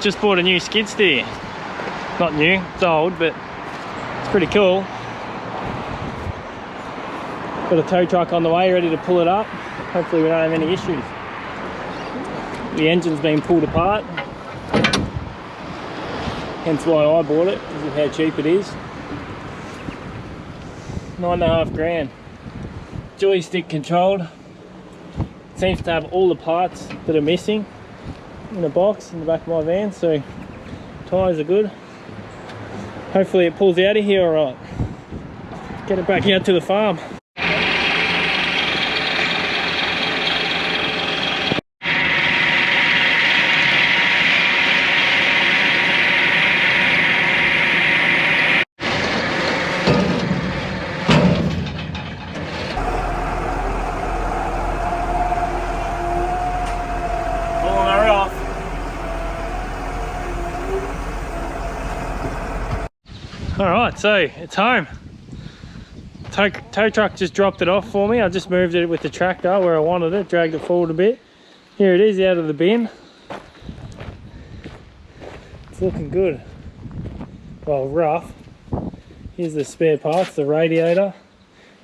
Just bought a new skid steer. Not new, it's old, but it's pretty cool. Got a tow truck on the way, ready to pull it up. Hopefully we don't have any issues. The engine's been pulled apart. Hence why I bought it, because of how cheap it is. 9.5 grand. Joystick controlled. Seems to have all the parts that are missing in a box in the back of my van, so tyres are good. Hopefully it pulls out of here alright. Get it back out to the farm. Alright, so it's home. Tow truck just dropped it off for me. I just moved it with the tractor where I wanted it, dragged it forward a bit. Here it is out of the bin. It's looking good. Well, rough. Here's the spare parts, the radiator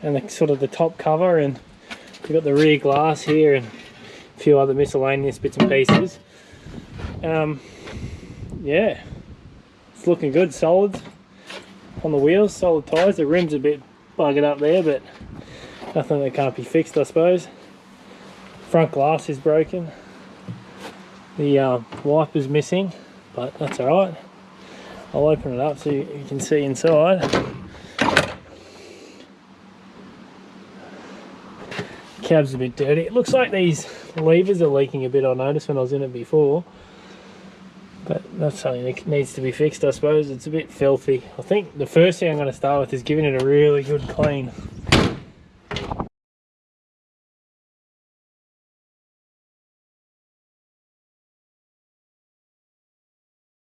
and the sort of the top cover, and we've got the rear glass here and a few other miscellaneous bits and pieces. Yeah, it's looking good, solids on the wheels, solid tyres. The rim's a bit buggered up there, but nothing that can't be fixed, I suppose. Front glass is broken. The wiper's missing, but that's alright. I'll open it up so you can see inside. Cab's a bit dirty. It looks like these levers are leaking a bit, I noticed when I was in it before. But that's something that needs to be fixed, I suppose. It's a bit filthy. I think the first thing I'm going to start with is giving it a really good clean.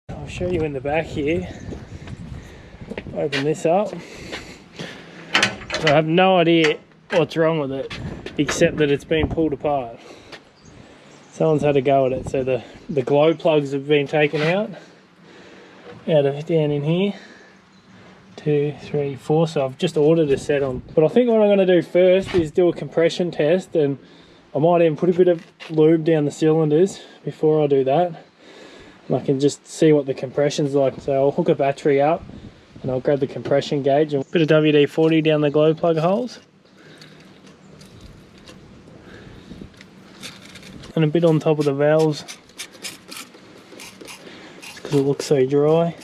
I'll show you in the back here. Open this up. So I have no idea what's wrong with it, except that it's been pulled apart. Someone's had a go at it. So the glow plugs have been taken out of down in here. 2, 3, 4. So I've just ordered a set on. But I think what I'm going to do first is do a compression test, and I might even put a bit of lube down the cylinders before I do that. And I can just see what the compression's like. So I'll hook a battery up and I'll grab the compression gauge and a bit of WD-40 down the glow plug holes. And a bit on top of the valves because it looks so dry.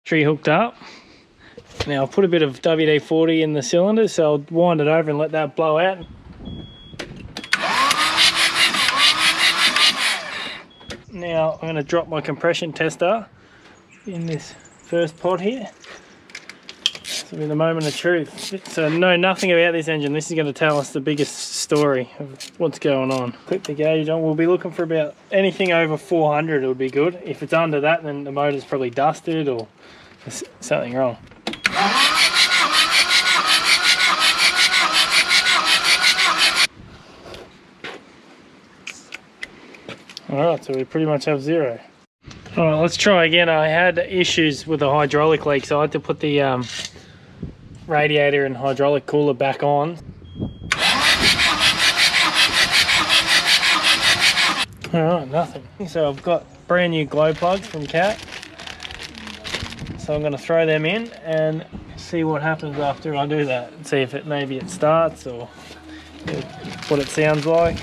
Tree hooked up. Now I'll put a bit of WD-40 in the cylinder, so I'll wind it over and let that blow out. Now I'm going to drop my compression tester in this first pot here. This will be the moment of truth. So know nothing about this engine. This is going to tell us the biggest story of what's going on. Clip the gauge on. We'll be looking for about anything over 400. It would be good. If it's under that, then the motor's probably dusted or there's something wrong. Alright, so we pretty much have 0. Alright, let's try again. I had issues with the hydraulic leak, so I had to put the radiator and hydraulic cooler back on. Alright, nothing. So I've got brand new glow plugs from Cat. So I'm going to throw them in and see what happens after I do that. See if maybe it starts or what it sounds like.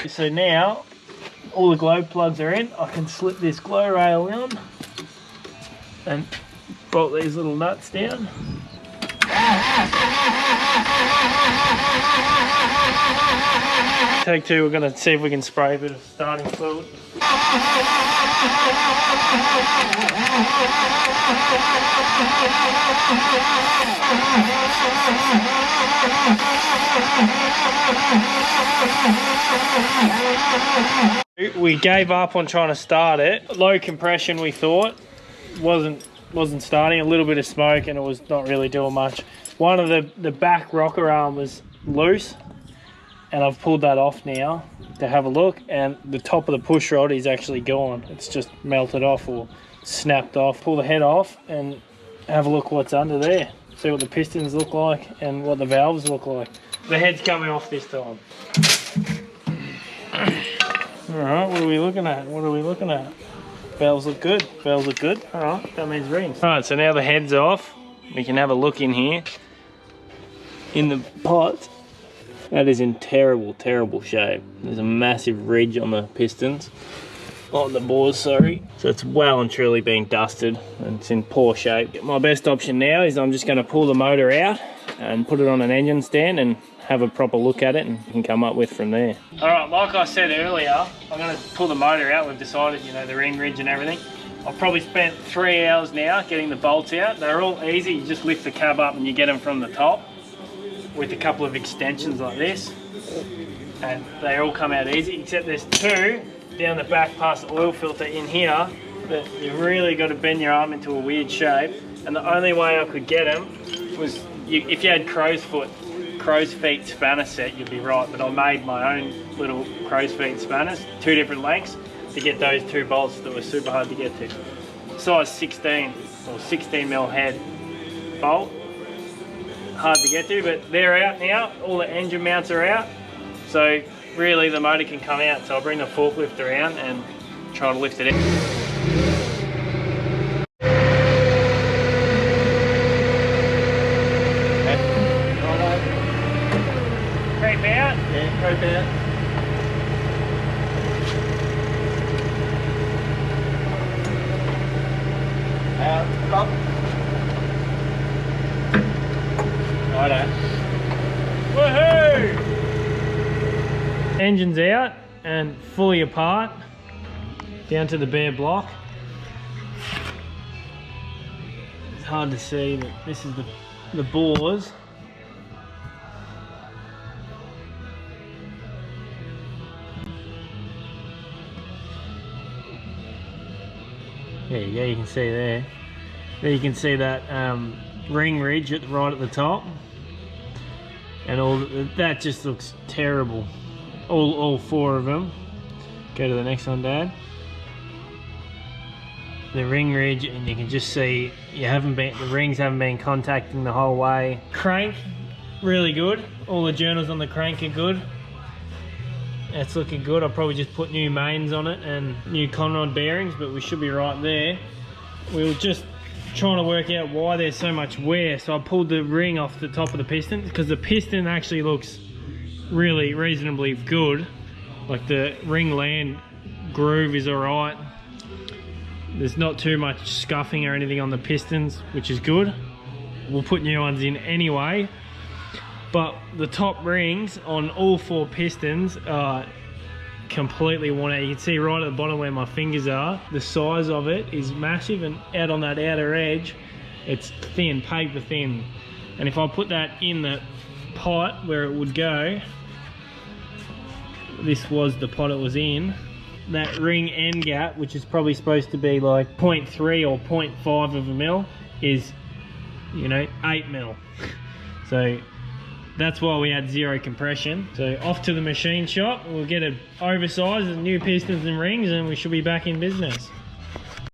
So now all the glow plugs are in. I can slip this glow rail on and bolt these little nuts down. Take 2, we're going to see if we can spray a bit of starting fluid. We gave up on trying to start it. Low compression, we thought, wasn't starting. A little bit of smoke and it was not really doing much. One of the back rocker arm was loose, and I've pulled that off now to have a look, and the top of the push rod is actually gone. It's just melted off or snapped off. Pull the head off and have a look what's under there. See what the pistons look like and what the valves look like. The head's coming off this time. Alright, what are we looking at? What are we looking at? Valves look good. Valves look good. Alright, that means rings. Alright, so now the head's off. We can have a look in here. In the pot. That is in terrible, terrible shape. There's a massive ridge on the pistons. On the bores, sorry. So it's well and truly been dusted and it's in poor shape. My best option now is I'm just going to pull the motor out and put it on an engine stand and have a proper look at it, and you can come up with from there. Alright, like I said earlier, I'm going to pull the motor out. We've decided, you know, the ring ridge and everything. I've probably spent 3 hours now getting the bolts out. They're all easy. You just lift the cab up and you get them from the top with a couple of extensions like this. And they all come out easy, except there's 2 down the back past the oil filter in here that you've really got to bend your arm into a weird shape. And the only way I could get them was if you had crow's feet spanner set, you'd be right, but I made my own little crow's feet spanners, 2 different lengths, to get those 2 bolts that were super hard to get to. Size 16 or 16mm head bolt, hard to get to, but they're out now. All the engine mounts are out, so really the motor can come out. So I'll bring the forklift around and try to lift it in. Right there. Stop. Righto. Woohoo! Engine's out and fully apart, down to the bare block. It's hard to see, but this is the bores. There you go, you can see there. There you can see that ring ridge right at the top. And all that just looks terrible. All 4 of them. Go to the next one, Dad. The ring ridge, and you can just see the rings haven't been contacting the whole way. Crank, really good. All the journals on the crank are good. It's looking good. I'll probably just put new mains on it and new conrod bearings, but we should be right there. We were just trying to work out why there's so much wear. So I pulled the ring off the top of the piston because the piston actually looks really reasonably good. Like the ring land groove is alright. There's not too much scuffing or anything on the pistons, which is good. We'll put new ones in anyway. But the top rings on all 4 pistons are completely worn out. You can see right at the bottom where my fingers are, the size of it is massive, and out on that outer edge, it's thin, paper thin. And if I put that in the pot where it would go, this was the pot it was in, that ring end gap, which is probably supposed to be like 0.3 or 0.5 of a mil, is, you know, 8 mil. So that's why we had 0 compression. So off to the machine shop, we'll get it oversized with new pistons and rings, and we should be back in business.